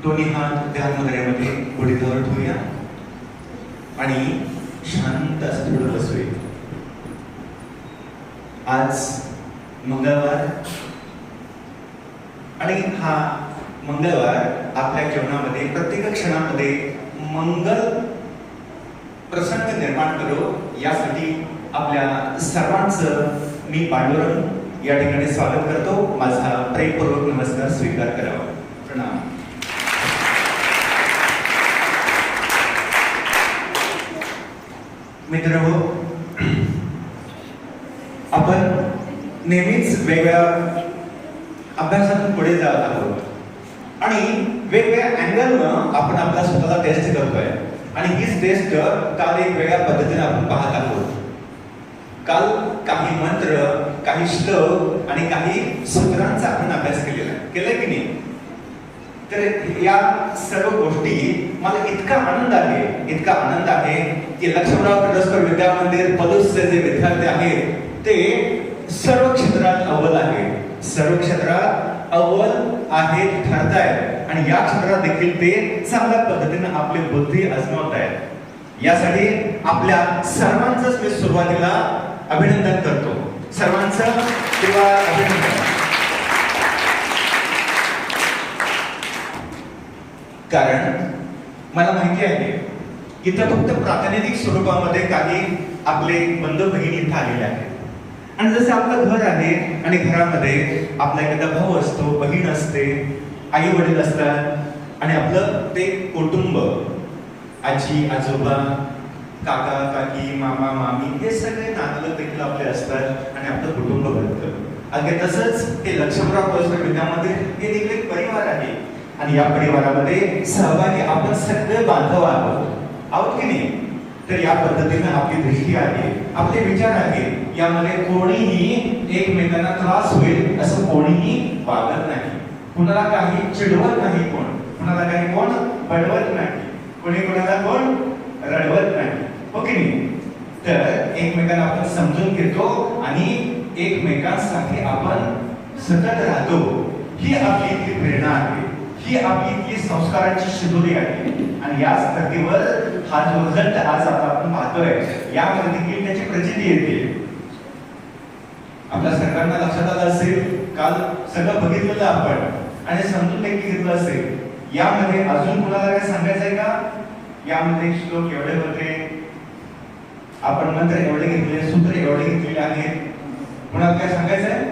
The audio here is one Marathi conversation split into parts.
दोन्ही हात ध्यान मुद्रेमध्ये गुढीजवळ ठेवूया आणि शांत असं थोडं बसूया. आज मंगळवार आणि हा मंगळवार आपल्या जीवनामध्ये प्रत्येक क्षणामध्ये मंगल प्रसंग निर्माण करो यासाठी आपल्या सर्वांचं मी पांडुरंग या ठिकाणी स्वागत करतो. माझा प्रेमपूर्वक नमस्कार स्वीकार करावा. प्रणाम. मित्रहो, आपण नेहमीच वेगळ्या अभ्यासातून पुढे जात आहोत आणि वेगवेगळ्या अँगलनं आपण आपला स्वतःला टेस्ट करतोय आणि हीच टेस्ट काल एक वेगळ्या पद्धतीने आपण पाहत आहोत. काल काही मंत्र, काही श्लोक आणि काही सूत्रांचा आपण अभ्यास केलेला आहे. केलाय की नाही? तर या सर्व गोष्टी मला इतका आनंद आहे की लक्ष्मणराव किर्लोस्कर विद्या मंदिर पलूसचे जे विद्यार्थी आहेत ते सर्व क्षेत्रात अव्वल आहेत. सर्व क्षेत्रात अव्वल आहेत ठरतायत आणि या क्षेत्रात देखील ते चांगल्या पद्धतीने आपली बुद्धी आजमावत आहेत. यासाठी आपल्या सर्वांचंच मी सुरुवातीला अभिनंदन करतो. सर्वांचं किंवा अभिनंदन. कारण मला माहिती आहे की इथं फक्त प्रातिनिधिक स्वरूपामध्ये काही आपले बंधू भगिनी इथं आलेले आहेत आणि जसं आपलं घर आहे आणि घरामध्ये आपला एखादा भाऊ असतो, बहीण असते, आई वडील असतात आणि आपलं ते कुटुंब, आजी आजोबा, काका काकी, मामा मामी हे सगळे नातलग देखील आपले असतात आणि आपलं कुटुंब बनतं. अगदी तसंच हे लक्ष्मणराव किर्लोस्कर विद्या मंदिर हे देखील एक परिवार आहे आणि या परिवारामध्ये सहभागी आपण सगळे बांधव आहोत की नाही? तर या पद्धतीने आपली दृष्टी आहे, आपले विचार आहे. यामध्ये कोणीही एकमेकांना त्रास होईल असं कोणीही वागत नाही. कुणाला काही चिडवत नाही, कुणाला काही कोण बडवत नाही, कोणी कोणाला कोण रडवत नाही. हो की नाही? तर एकमेकांना आपण समजून घेतो आणि एकमेकांसाठी आपण सतत राहतो. ही आपली इथली प्रेरणा आहे, ही आपली इथली संस्कारांची शिदोरी आहे आणि याच धर्तीवर हा जो रिझल्ट आज आपण पाहतोय यामध्ये देखील त्याची प्रचिती येते. आपल्या सर्वांना लक्षात आलं असेल, काल सगळं बघितलेलं आपण आणि समजून देखील घेतलं असेल. यामध्ये अजून कुणाला काय सांगायचंय का? यामध्ये श्लोक एवढे होते, आपण मंत्र एवढे घेतले, सूत्र एवढे घेतलेले आहेत. कुणाला काय सांगायचंय?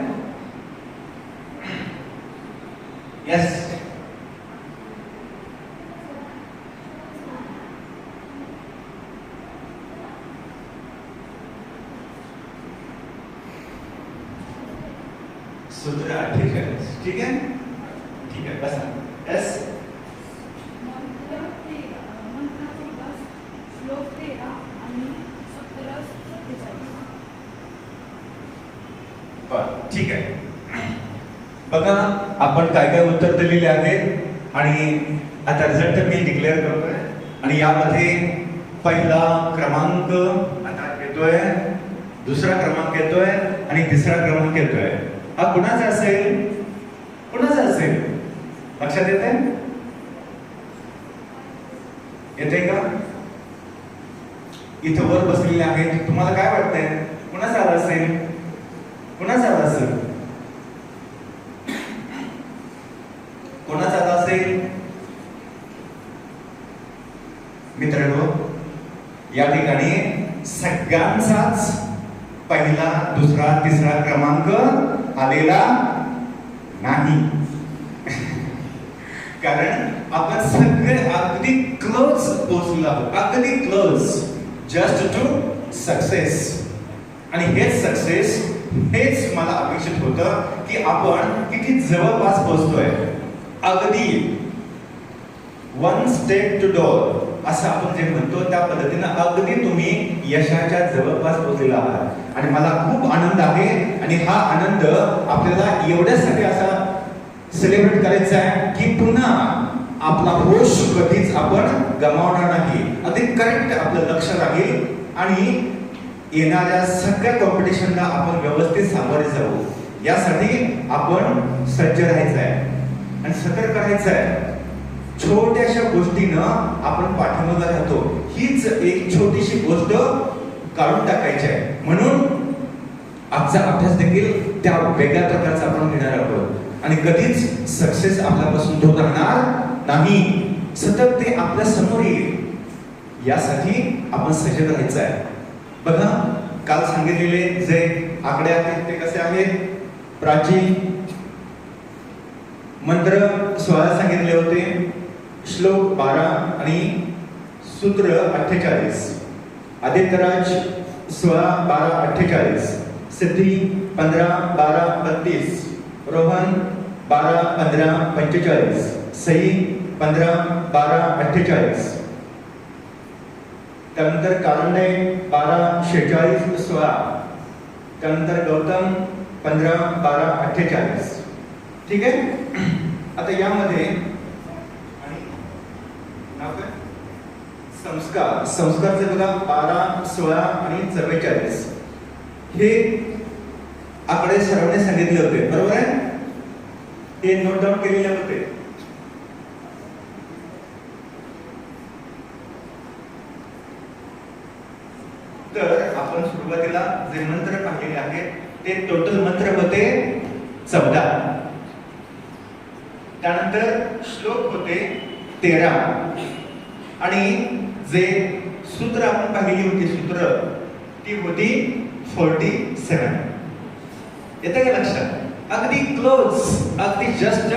यस. सूत्र 48. ठीक आहे, ठीक आहे, बसा. यस. ठीक आहे. बघा, आपण काय काय उत्तर दिलेले आहेत आणि आता रिझल्ट मी डिक्लेअर करतोय आणि यामध्ये पहिला क्रमांक आता येतोय, दुसरा क्रमांक येतोय आणि तिसरा क्रमांक येतोय. हा कुणाचा असेल? कुणाचा असेल? लक्षात येते? येते का? इथं वर बसलेले आहेत, तुम्हाला काय वाटतंय कुणाचा आला असेल? कुणाचा आला असेल? कोणाचा आला असेल? मित्रांनो, या ठिकाणी सगळ्यांचाच पहिला, दुसरा, तिसरा क्रमांक आलेला नाही. कारण आपण सगळे अगदी क्लोज पोहोचलो आहोत, अगदी क्लोज, जस्ट टू सक्सेस. आणि हेच सक्सेस, हेच मला अपेक्षित होतं की आपण किती जवळपास पोहोचतोय. अगदी वन स्टेप टू डोर असं आपण जे म्हणतो त्या पद्धतीनं अगदी तुम्ही यशाच्या जवळपास पोहोचलेला आहात आणि मला खूप आनंद आहे. आणि हा आनंद आपल्याला एवढ्यासाठी असा सेलिब्रेट करायचा आहे की पुन्हा आपला होश कधीच आपण गमावणार नाही. अगदी करेक्ट आपलं लक्ष राहील आणि येणाऱ्या सगळ्या कॉम्पिटिशनला आपण व्यवस्थित सामोरे जाऊ. यासाठी आपण सज्ज राहायचं आहे आणि सतर्क राहायचं आहे. छोट्याशा गोष्टीनं आपण पाठीमागे राहतो. हीच एक छोटीशी गोष्ट काढून टाकायची आहे. म्हणून आजचा अभ्यास देखील त्या वेगळ्या प्रकारचा आपण घेणार आहोत आणि कधीच सक्सेस आपल्यापासून दूर राहणार नाही. सतत ते आपल्या समोर येईल यासाठी आपण सजग राहायचं आहे. बघा, काल सांगितलेले जे आकडे आहेत ते कसे आहेत? प्राचीन मंत्र 16 सांगितले होते, श्लोक 12 आणि सूत्र 48. आदित्यराज 16, 12, 48, सिद्धी 15, 12, 32, रोहन 12, 15, 45, सई 15, 12, 48. त्यानंतर कारंडे 12, 46, 16. त्यानंतर गौतम 15, 12, 48. ठीक आहे. आता यामध्ये संस्कारचे बघा 12, 16 आणि 44 हे आकडे सर्वांनी सांगितले होते, बरोबर आहे? हे नोट डाऊन केलेले होते. तर आपण सुरुवातीला जे मंत्र पाहिलेले आहेत ते टोटल मंत्र होते 14. त्यानंतर श्लोक होते 13 आणि जे सूत्र आपण पाहिली होती सूत्र ती होती 47. येते का लक्षात? अगदी क्लोज, अगदी जस्ट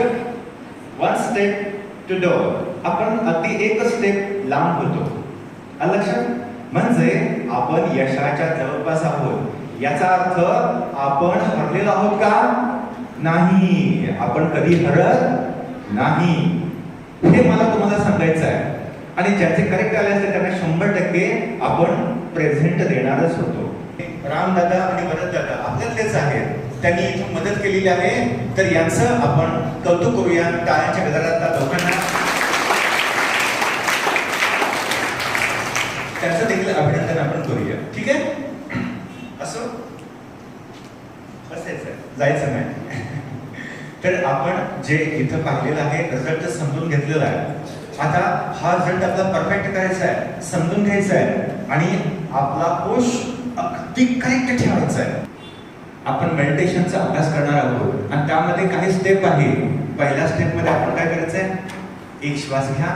1 स्टेप टू डोर. आपण अगदी एक स्टेप लांब होतो. लक्षात? म्हणजे आपण यशाच्या जवळपास आहोत. याचा अर्थ आपण हरलेलो आहोत का? नाही. आपण कधी हरत नाही, हे मला तुम्हाला सांगायचं आहे. आणि ज्याचे करेक्ट आले असते त्यांना 100% आपण प्रेझेंट देणारच होतो. रामदादा आणि भरतदादा आपल्यातलेच आहेत, त्यांनी इथून मदत केलेली आहे. तर यांचं आपण कौतुक करूया टाळ्यांच्या गजरात दोघांना. त्यांचं देखील अभिनंदन आपण करूया. ठीक आहे? असो असायचं, जायचं नाही. तर आपण जे इथं पाहिलेलं आहे रिझल्ट समजून घेतलेला आहे. आता हा रिझल्ट आपला परफेक्ट करायचा आहे, समजून घ्यायचा आहे आणि आपला कोश अगदी करेक्ट ठेवायचा आहे. आपण मेडिटेशनचा अभ्यास करणार आहोत आणि त्यामध्ये काही स्टेप आहे. पहिल्या स्टेप मध्ये आपण काय करायचं आहे? एक श्वास घ्या,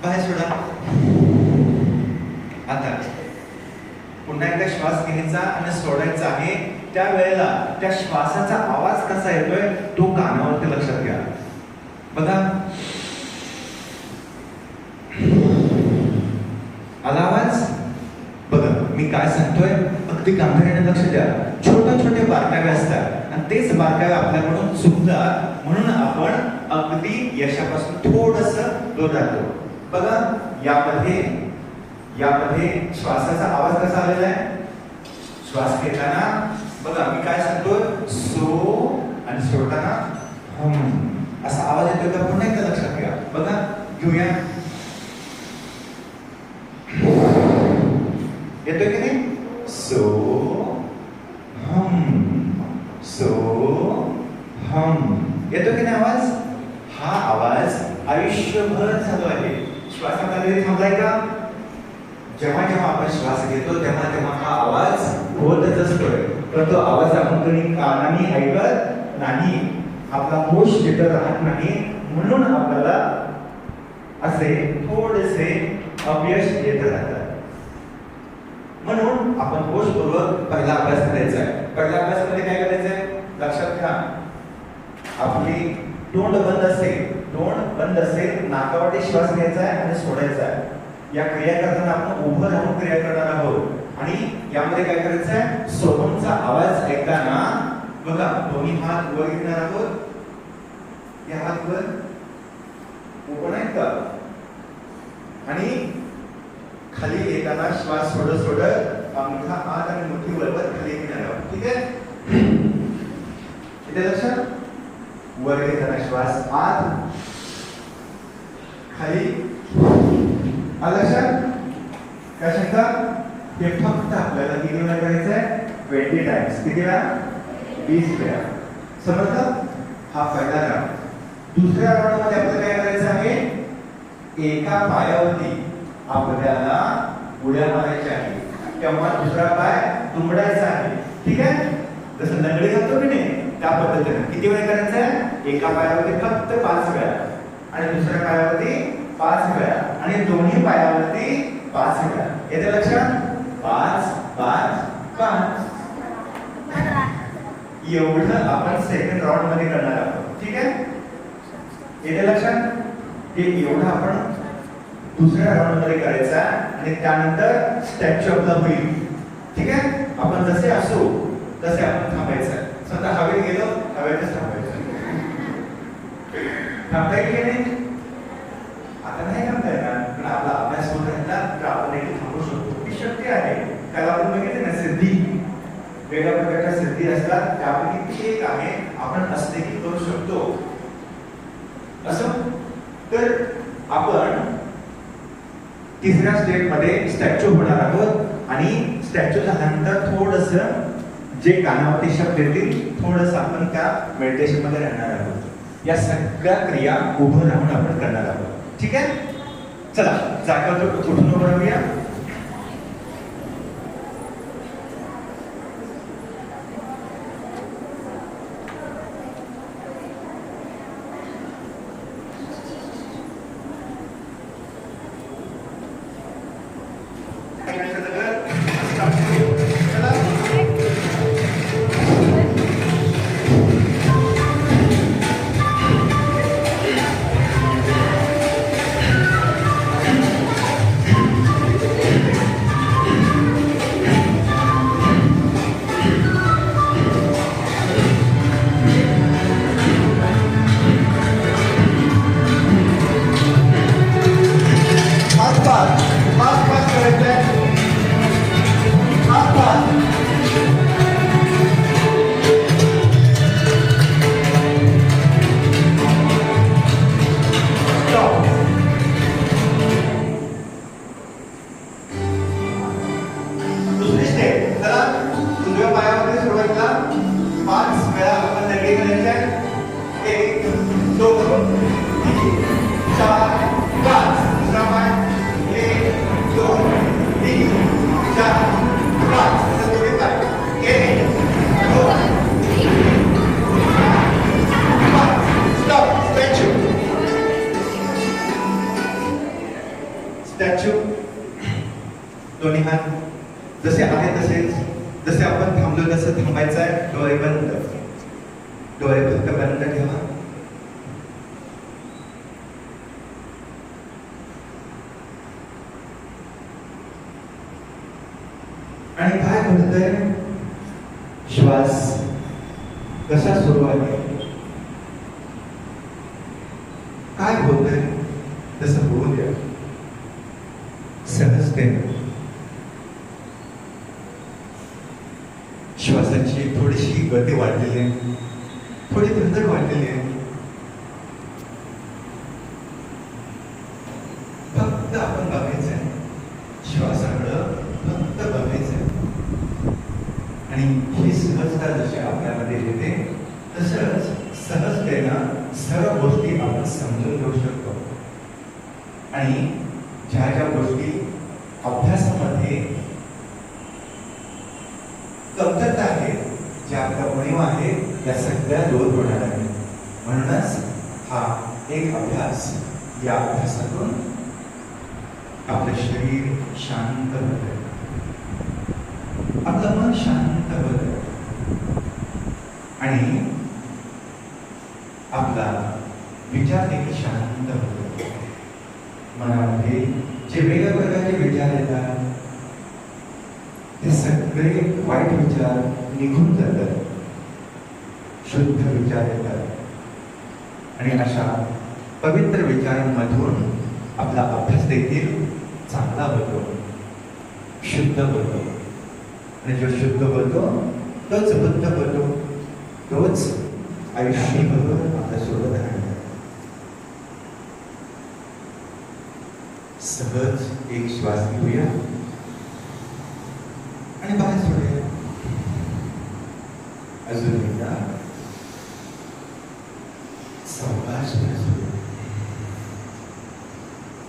बाहेर सोडा. आता पुन्हा एकदा श्वास घ्यायचा आणि सोडायचा आहे. त्यावेळेला त्या श्वासाचा आवाज कसा येतोय तो कानावरती लक्षात घ्या. बघा, आला आवाज? बघा मी काय सांगतोय अगदी गांभीर्याने लक्ष द्या. छोटे बारकावे असतात आणि तेच बारकावे आपल्याकडून चुकतात, म्हणून आपण अगदी यशापासून थोडस दूर राहतो. बघा, यामध्ये श्वासाचा आवाज कसा आलेला आहे? श्वास घेताना बघा मी काय सांगतोय, सो, आणि सोडताना हम असा आवाज येतोय का? पुन्हा एकदा लक्षात घ्या. बघा, घेऊया. येतोय की नाही? सो हम, सो हम. येतोय की नाही आवाज? हा आवाज आयुष्यभर चालू आहे. श्वासामध्ये थांबलाय का? जेव्हा जेव्हा आपण श्वास घेतो तेव्हा तेव्हा हा आवाज होतच असतोय, पण तो आवाज आपण कधी कानाने ऐकत नाही. आपला होश तिथं राहत नाही, म्हणून आपल्याला असे थोडेसे अपयश येत राहतात. म्हणून आपण होशपूर्वक पहिला अभ्यास करायचा आहे. पहिल्या अभ्यासामध्ये काय करायचं आहे? लक्षात घ्या, आपली तोंड बंद असेल, नाकावाटे श्वास घ्यायचा आहे आणि सोडायचा आहे. या क्रिया करताना आपण उभं राहून क्रिया करणार आहोत आणि यामध्ये काय करायचं आहे? सोहमचा आवाज ऐकताना बघा दोन्ही हात वर घेणार आहोत. या हात वर ओपन आहेत का? आणि खाली येताना श्वास सोडत अंगठा आत आणि मुठी वर खाली घेणार आहोत. ठीक आहे? इथे लक्षात, वर घेताना श्वास आत, खाली. लक्षात? काय शंका? हे फक्त आपल्याला किती वेळा करायचं आहे? 20 टाइम्स. किती वेळा? 20 वेळा. समजलं? हा पहिला राऊंड. दुसऱ्या राऊंडमध्ये आपल्याला काय करायचं आहे, एका पायावरती आपल्याला उड्या मारायच्या आहे, तेव्हा दुसरा पाय दुमडायचा आहे. ठीक आहे, जसं लंगडी घालतो की नाही त्या पद्धतीने किती वेळा करायचं आहे, एका पायावरती फक्त 5 वेळा आणि दुसऱ्या पायावरती 5 वेळा आणि दोन्ही पायावरती 5 वेळा. येते लक्षात, 5 5 5. एवढं आपण सेकंड राऊंड मध्ये करणार आहोत. ठीक आहे, येते लक्षात, हे एवढं आपण दुसऱ्या राऊंड मध्ये करायचा आणि त्यानंतर स्टॅच्यू आपला होईल. ठीक आहे, आपण जसे असो तसे आपण थांबायचं. स्वतः हवेत गेलो, हवेतच थांबायचं. थांबता येईल की नाही, आता नाही थांबता येणार, पण आपला अभ्यास होत राहिला तर आपण एक थांबू शकतो. ही शक्य आहे. त्याला आपण बघितलं ना, सिद्धी, वेगळ्या प्रकारच्या सिद्धी असतात, त्यापैकी ती एक आहे, आपण असते की करू शकतो. असं तर आपण तिसऱ्या स्टेप मध्ये स्टॅच्यू होणार आहोत आणि स्टॅच्यू झाल्यानंतर थोडस जे कानावरती शब्द येतील थोडस आपण त्या मेडिटेशन मध्ये राहणार आहोत. या सगळ्या क्रिया उभं राहून आपण करणार आहोत. ठीक आहे, चला जागेवर उठून उभं राहूया. स्टॅच्यू दोन्ही हात जसे आहे तसेच, जसे आपण थांबलो तसं थांबायचं आहे. डोळे बंद, डोळे फक्त बंद ठेवा. आणि काय घडतंय, श्वास कसा सुरू आहे, काय होतंय तसं होऊ द्या सहजतेने. श्वासाची थोडीशी गती वाढलेली आहे, थोडी धडधड वाढलेली आहे. फक्त आपण बघायचं आहे, श्वासाकडं फक्त बघायचं आहे. आणि ही सहजता जशी आपल्यामध्ये येते तसंच सहजतेनं सर्व गोष्टी आपण समजून घेऊ शकतो. आणि ज्या ज्या गोष्टी अभ्यासामध्ये कमतरता आहे, ज्या आपल्या उणीवा आहेत, या सगळ्या दूर होणार आहे. म्हणूनच हा एक अभ्यास, या अभ्यासातून आपलं शरीर शांत होतं, आपलं मन शांत होतं आणि आपला विचार देखील शांत होतो. मनामध्ये जे वेगळ्या प्रकारचे विचार येतात ते सगळे वाईट विचार निघून जातात, शुद्ध विचार येतात आणि अशा पवित्र विचारांमधून आपला अभ्यास देखील चांगला होतो, शुद्ध होतो. आणि जो शुद्ध होतो तोच बुद्ध होतो, तोच आयुष्यभर आपल्या सोबत राहणार. सहज एक श्वास घेऊया आणि बाहेर सोडूया. अजून एकदा सावकाश श्वास सोडा.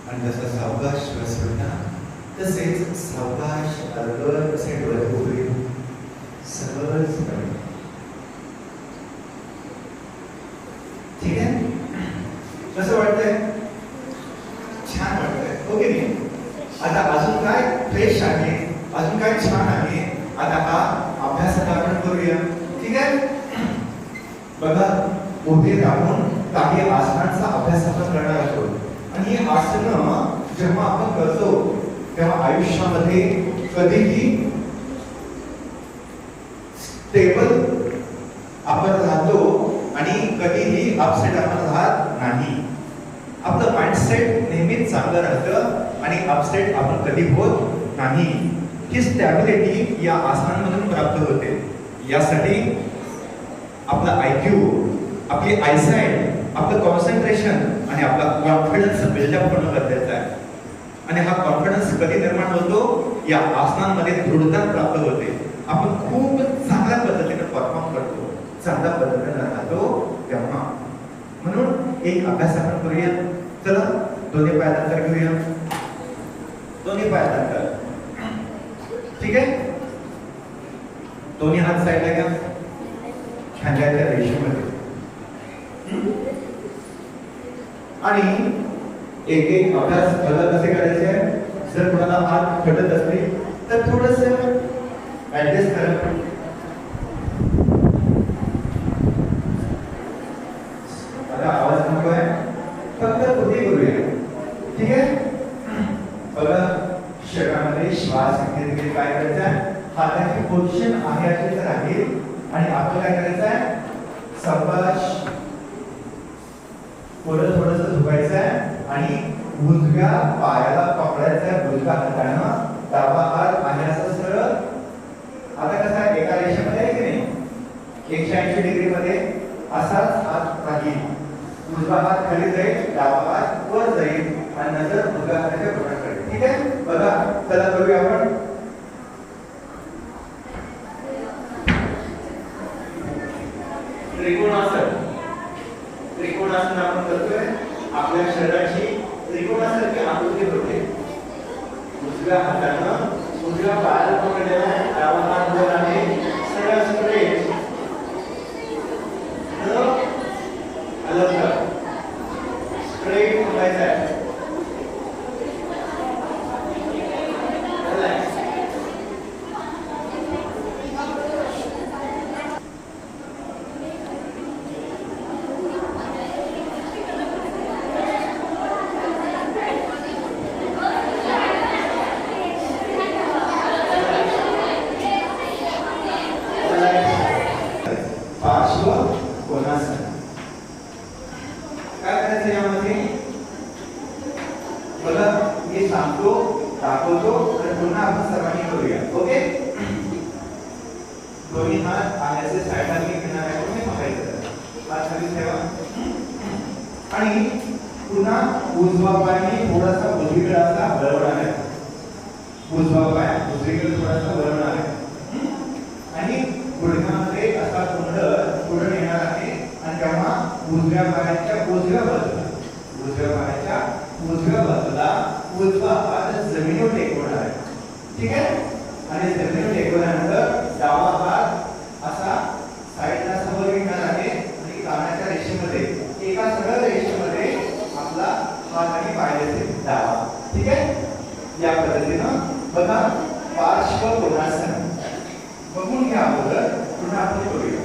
आणि जसा सावकाश श्वास सोडला तसेच सावकाश अलगद असे डोळे उघडे सहजपणे. ठीक आहे? कसं वाटतंय? छान वाटतंय, हो की नाही? आता अजून काय फ्रेश आहे, अजून काय छान आहे, आता हा अभ्यास आपण करूया. ठीक आहे? बघा, उभे राहून काही आसनांचा अभ्यास आपण करणार आहोत. आणि ही आसनं जेव्हा आपण करतो तेव्हा आयुष्यामध्ये कधीही स्टेबल आपण राहतो आणि कधीही अपसेट आपण राहत नाही. आपलं माइंडसेट नेहमीच चांगलं राहतं आणि अपसेट आपण कधी होत नाही. ही स्टॅबिलिटी या आसनांमधून प्राप्त होते. यासाठी आपला IQ, आपली आयसाइट, आपलं कॉन्सन्ट्रेशन आणि आपला कॉन्फिडन्स बिल्डअप होणं गरजेचं आहे. आणि हा कॉन्फिडन्स कधी निर्माण होतो? या आसनांमध्ये दृढता प्राप्त होते. आपण खूप चांगल्या पद्धतीने परफॉर्म करतो, चांगल्या पद्धतीने राहतो तेव्हा. म्हणून एक अभ्यास आपण करूया. चला, दोन्ही पाय नंतर घेऊया. दोन्ही पाय नंतर. ठीक आहे? दोन्ही हात साईडला घ्या, खांद्याच्या रेषेमध्ये. आणि एक एक अभ्यास बदल कसे करायचे आहे. जर कोणाला हात फटत असतील तर थोडस ऍडजस्ट करा. आता आवाज नको आहे, फक्त कृती करूया. ठीक आहे? बघा, शरीरामध्ये श्वास घेतले काय करायचं आहे. हाताची पोझिशन आहे अशीच राहील आणि आपलं काय करायचं आहे. सावकाश थोडस झुकायचं आहे आणि उजव्या पायाला पकडायचं आहे. उजव्या हातानं डावा हात आहे असं सरळ. आता कसं आहे, एका रेषेमध्ये आहे की नाही, 180 डिग्री मध्ये असाच हात राहील. उजवा हात खाली जाईल, डावा हात वर जाईल आणि नंतर उजव्या हाताच्या बोटाकडे. ठीक आहे? बघा, चला करूया आपण. त्रिकोणासन. त्रिकोणासन आपण करतोय. आपल्या शरीराची त्रिकोणासारखी आकृती होते. उजव्या हातानं उजव्या पायाला पकडलेला आहे, डावा हात वर आहे, सरळ स्ट्रेट. अलग स्ट्रेट उठायचं आहे. काय करायचं यामध्ये? बघा, मी सांगतो, दाखवतो आणि पुन्हा आपण सर्वांनी करूया. ओके? दोन्ही हात पायाचे साईडला घेणार आहे. तुम्ही पकडायचं, हात खाली ठेवा आणि पुन्हा उजवा पाय थोडासा उजवीकडे असा वळवणार आहे. उजवा पाय उजवीकडे थोडासा वळवणार आहे आणि गुडघ्यामध्ये असा पुढे येणार आहे. आणि तेव्हा उजव्या पायाच्या उजव्या बाजूला उजवा हात जमिनीवर टेकवणार आहे. ठीक आहे? आणि जमिनीवर टेकवल्यानंतर डावा हात असा साईडला समोर घेणार आहे आणि कानाच्या रेषेमध्ये, एका सरळ रेषेमध्ये आपला हात आणि पाय असेल डावा. ठीक आहे? या पद्धतीनं बघा, पार्श्व कोणासन बघून घ्या अगोदर, पुन्हा आपण करूया.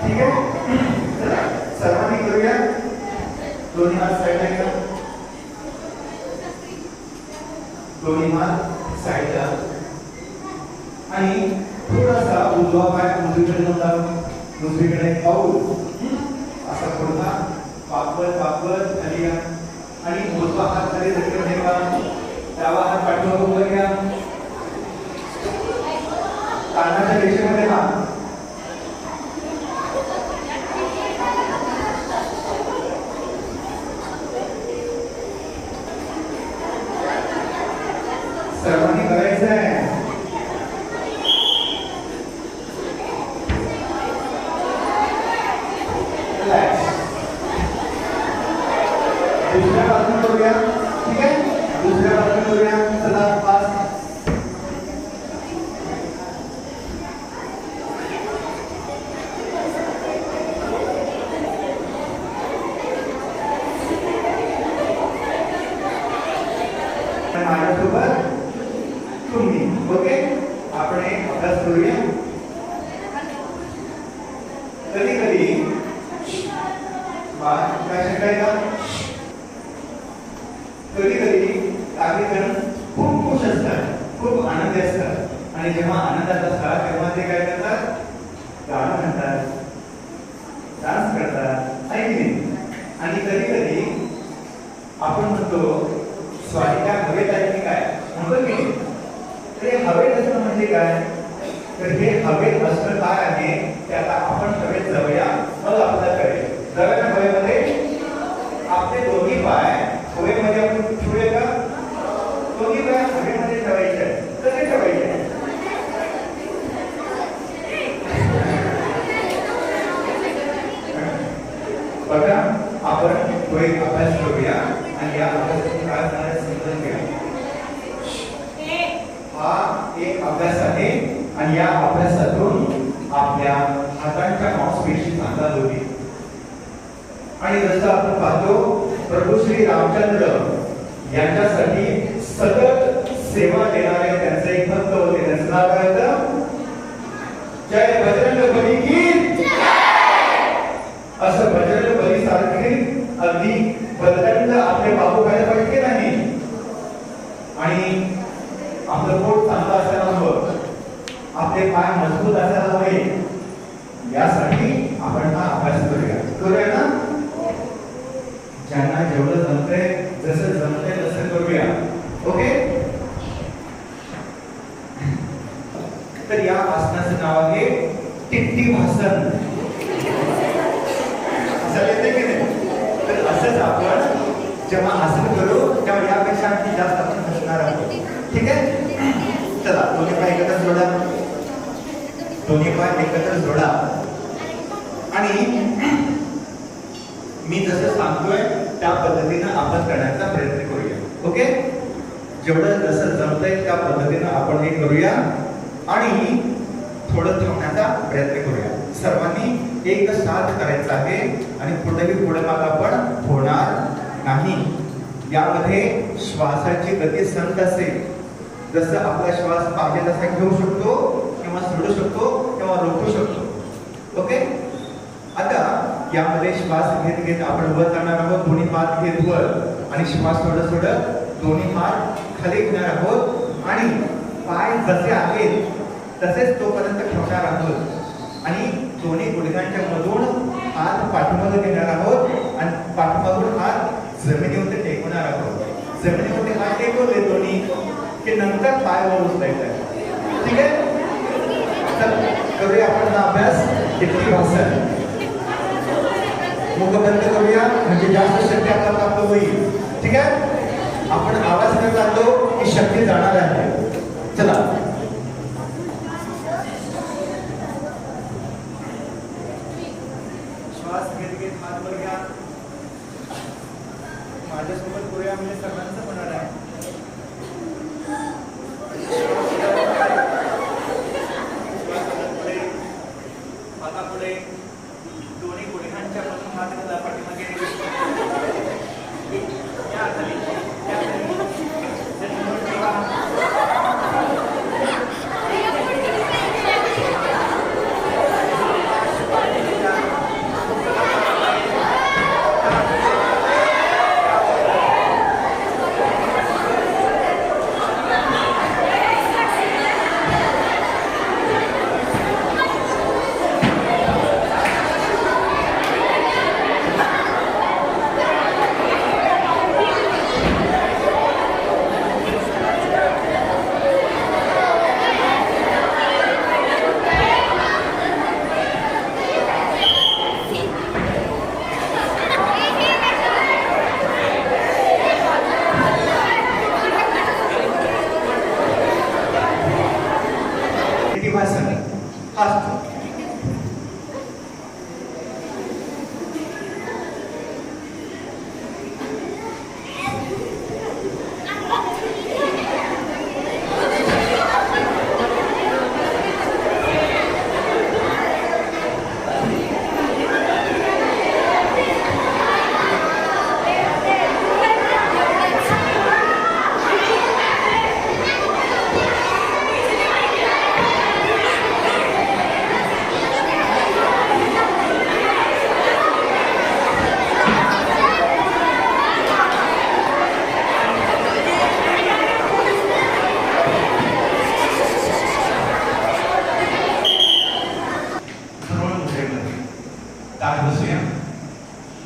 ठीक आहे? सर्वांनी करूया. दोन्ही हात साईडला घ्या, दोन्ही हात साईडला आणि थोडासा उजवा पाय उजवीकडे नोंदवा. उजवीकडे पाऊल असा पुढचा पापड खाली घ्या आणि उजवा हात खाली धरून ठेवा. डावा हात पाठीवर उभा घ्या. कानाच्या रेषेमध्ये हात ठीक आहे. दुसऱ्या बाजूला करूया. चला पास. माझ्यासोबत तुम्ही. ओके. आपण एक अभ्यास करूया. कधी कधी काय शिकायला कधी कधी काही जण खूप खुश असतात, खूप आनंदी असतात आणि जेव्हा आनंदात असतात तेव्हा ते काय करतात, गाणं म्हणतात, डान्स करतात, ऐकली. आणि कधी कधी आपण म्हणतो स्वारिका हवेत आहे की काय म्हणतो की, तर हे हवेत असणं म्हणजे काय, तर हे हवेत असणं काय आहे ते आता आपण हवेत जाऊया. मग आपल्याला कळेल. जाऊया हवेमध्ये. आपले दोन्ही पाय हवेमध्ये आपण ठेवूया का, दोन्ही पाय हवेमध्ये ठेवायचे. कसे ठेवायचे, बघा आपण तो एक अभ्यास करूया आणि या अभ्यासातून काय असणार समजून घ्या. हा एक अभ्यास आहे आणि या अभ्यासातून आपल्या हातांच्या मांसपेशी चांगला होतील. आणि जसं आपण पाहतो प्रभू श्री रामचंद्र यांच्यासाठी सतत सेवा देणारे त्यांचे एक भक्त होते. त्यांचं नाव काय होतं, जय बजरंग बली की असं बजरंग बली सारखे अगदी बजरंग आपले बाबू व्हायला पाहिजे नाही आणि आपलं पोट चांगलं असायला हवं, आपले पाय मजबूत असायला हवे. यासाठी आपण हा अभ्यास करूया ना. ज्यांना जेवढं जमतंय, जसं जमतंय तसं करूया. ओके. तर या आसनाचं नाव आहे टिट्टिभासन. येते की नाही. तर असंच आपण जेव्हा आसन करू तेव्हा यापेक्षा आणखी जास्त आपण हसणार आहोत. ठीक आहे. चला दोन्ही पाय एकत्र जोडा, दोन्ही पाय एकत्र जोडा आणि मी जसं सांगतोय त्या पद्धतीनं आपण करण्याचा प्रयत्न करूया. ओके. जेवढं जसं जमतंय त्या पद्धतीनं आपण हे करूया आणि थोडं थांबण्याचा प्रयत्न करूया. सर्वांनी एक साथ करायचं आहे आणि पुढे माग आपण होणार नाही. यामध्ये श्वासाची गती संत असेल. जसं आपला श्वास पाहिजे तसा घेऊ शकतो किंवा सोडू शकतो किंवा रोखू शकतो. ओके. आता यामध्ये श्वास घेत घेत आपण वर करणार आहोत. दोन्ही हात घेत वर आणि श्वास सोडत दोन्ही हात खाली घेणार आहोत आणि पाय जसे आहेत तसेच तोपर्यंत ठेवणार आहोत आणि दोन्ही गुडघ्यांच्या मधून हात पाठीमागे घेणार आहोत आणि पाठीमागून हात जमिनीवर टेकवणार आहोत. जमिनीवर हात टेकवले दोन्ही की नंतर पाय वर उचलायचा. ठीक आहे. तर करूया आपण हा अभ्यास. टिट्टिभासन. मुख बंद करूया म्हणजे जास्त शक्ती आपल्याला प्राप्त होईल. ठीक आहे. आपण आवाज करत चाललो की शक्ती जाणार आहे. चला. श्वास घेत घेत हात वर घ्या. माझ्यासोबत करूया म्हणजे सगळ्यांचं होणार आहे. हातापुढे दोन्ही गुडघ्यांच्या मधून हात घाला पाठीमागे. या खाली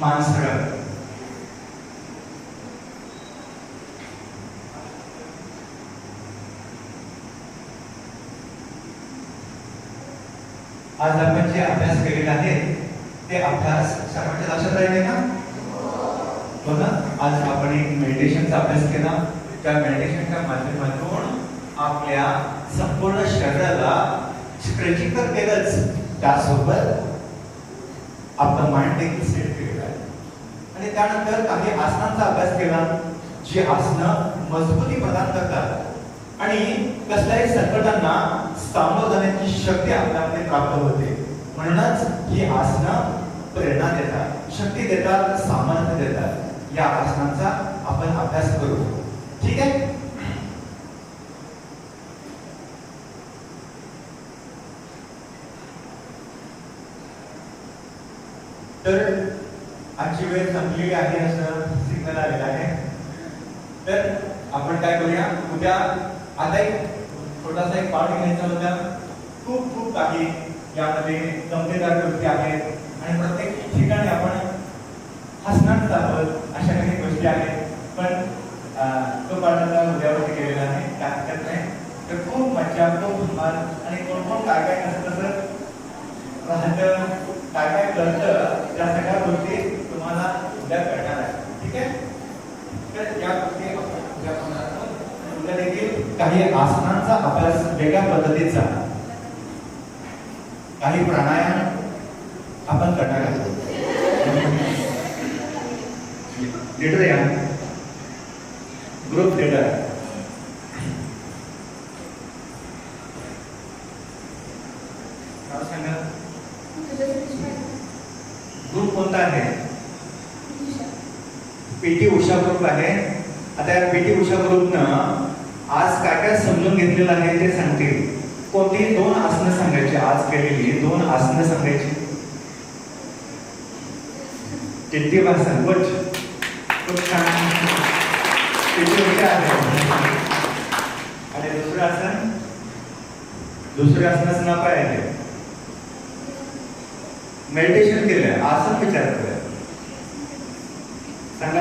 मान सरळ. आज आपण जे अभ्यास केलेला आहे ते अभ्यास सर्वांच्या लक्षात राहिले ना? बघा, आज आपण एक मेडिटेशनचा अभ्यास केला. त्या मेडिटेशनच्या माध्यमातून आपल्या संपूर्ण शरीराला स्ट्रेचिंग तर केलंच, त्यासोबत आपलं माइंड देखील सेट केलेलं आहे. आणि त्यानंतर काही आसनांचा अभ्यास केला, जी आसनं मजबूती प्रदान करतात आणि कसल्याही संकटांना सामोरं जाण्याची शक्ती आपल्यामध्ये प्राप्त होते. म्हणूनच ही आसनं प्रेरणा देतात, शक्ती देतात, सामर्थ्य देतात. या आसनांचा आपण अभ्यास करू. ठीक आहे? तर आजची वेळ संपलेली आहे असं सिग्नल आलेलं आहे. तर आपण काय करूया, उद्या आता एक छोटासा एक पाठ घ्यायचा होता. खूप खूप काही यामध्ये गमतीदार गोष्टी आहेत आणि प्रत्येक ठिकाणी आपण हसणार आहोत, अशा काही गोष्टी आहेत. पण तो पाठ आता उद्यावरती गेलेला आहे, काय हरकत नाही. तर खूप मजा, खूप धमाल आणि कोण कोण काय काय कसं कसं राहतं, काय काय कळतं, त्या सगळ्या गोष्टी तुम्हाला उद्या कळणार आहे. ठीक आहे? तर या गोष्टी उद्या देखील काही आसनांचा अभ्यास वेगळ्या पद्धतीचा, काही प्राणायाम आपण करणार आहोत. लीडर या, ग्रुप लीडर. नाव सांगा. ग्रुप कोणता आहे? पीटी उषा ग्रुप आहे. आता या पीटी उषा ग्रुपनं आज काय काय समजून घेतलेलं आहे ते सांगतील. कोणती 2 आसनं सांगायची, आज केलेली 2 आसनं सांगायची. टिट्टीवासन, खूप छान. पीटी उषा आहे. आणि दुसरं आसन, दुसऱ्या आसनाचं नाव काय आहे? मेडिटेशन केलंय, आसन विचार केलंय, सांगा.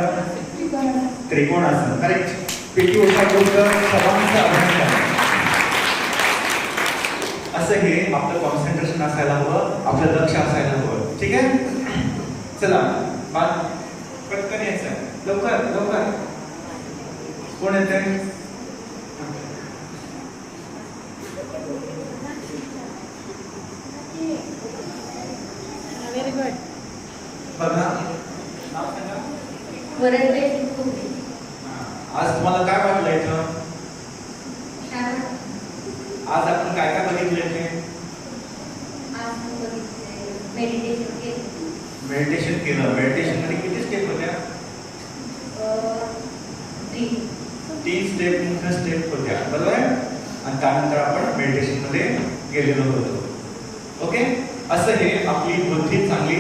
त्रिकोणासन. करेक्ट. पीटी उषा ग्रुपचं सर्वांचं अभिनंदन. असं हे आपलं कॉन्सन्ट्रेशन असायला हवं, आपलं लक्ष असायला हवं. ठीक आहे? चला पटकन यायचं, लवकर लवकर. कोण येतंय? Very good. बघा, नाव सांगा. आज तुम्हाला काय वाटलं इथं? आज आपण काय काय बघितलं इथे? मेडिटेशन केलं. मेडिटेशन मध्ये किती स्टेप होत्या? 3 स्टेप, मुख्य स्टेप होत्या, बरोबर आहे? आणि त्यानंतर आपण मेडिटेशन मध्ये गेलेलो होतो. ओके? असं हे आपली बुद्धी चांगली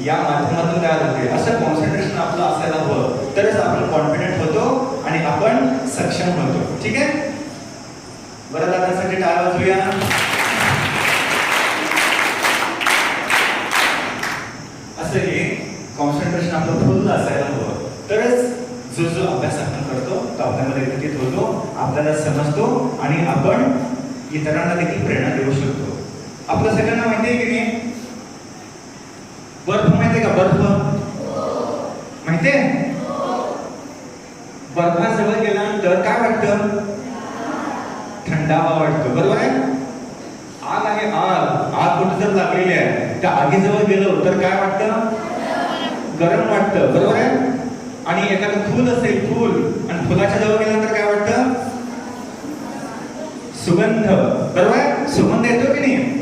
या माध्यमातून तयार होते. असं कॉन्सन्ट्रेशन आपलं असायला हवं, तरच आपण कॉन्फिडेंट होतो आणि आपण सक्षम होतो. ठीक आहे? बरं, दादांसाठी टाळ्या वाजवूया. असं हे कॉन्सन्ट्रेशन आपलं फुल असायला हवं, तरच जो अभ्यास आपण करतो तो आपल्यामध्ये व्यतीत होतो, आपल्याला समजतो आणि आपण इतरांना देखील प्रेरणा देऊ शकतो. आपल्या सगळ्यांना माहिती आहे की नाही? बर्फ माहिती आहे का? बर्फ माहिती आहे? बर्फाजवळ गेल्यानंतर काय वाटतं? थंडावा वाटतो, बरोबर आहे? आग आहे, आग. आग कुठे जर लागलेली आहे, त्या आगीजवळ गेलो तर काय वाटतं? गरम वाटतं, बरोबर आहे? आणि एखादं फुल असेल, फुल, आणि फुलाच्या जवळ गेल्यानंतर काय वाटतं? सुगंध, बरोबर आहे? सुगंध येतो की नाही?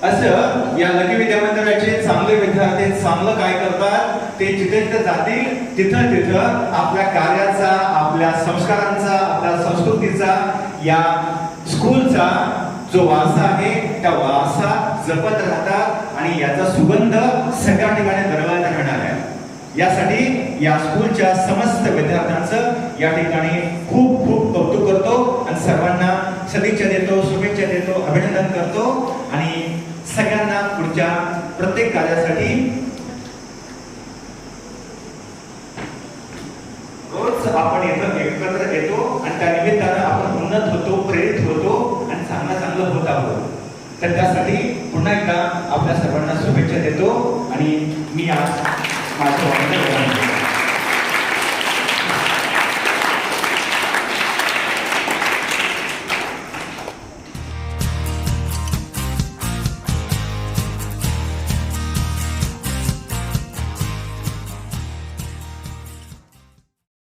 असं या लकी विद्या मंदिराचे चांगले विद्यार्थी चांगलं काय करतात, ते जिथे जिथे जातील तिथं तिथं आपल्या कार्याचा, आपल्या संस्कारांचा, आपल्या संस्कृतीचा, या स्कूलचा जो वारसा आहे त्या वारसा जपत राहतात आणि याचा सुगंध सगळ्या ठिकाणी दरवळत राहणार आहे. यासाठी या स्कूलच्या समस्त विद्यार्थ्यांचं या ठिकाणी खूप खूप कौतुक करतो आणि सर्वांना सदिच्छा देतो, शुभेच्छा देतो, अभिनंदन करतो आणि सगळ्यांना पुढच्या प्रत्येक कार्यासाठी आपण एकत्र येतो आणि त्या निमित्तानं आपण उन्नत होतो, प्रेरित होतो आणि चांगलं होत आहोत. तर त्यासाठी पुन्हा एकदा आपल्या सर्वांना शुभेच्छा देतो आणि मी आज माझं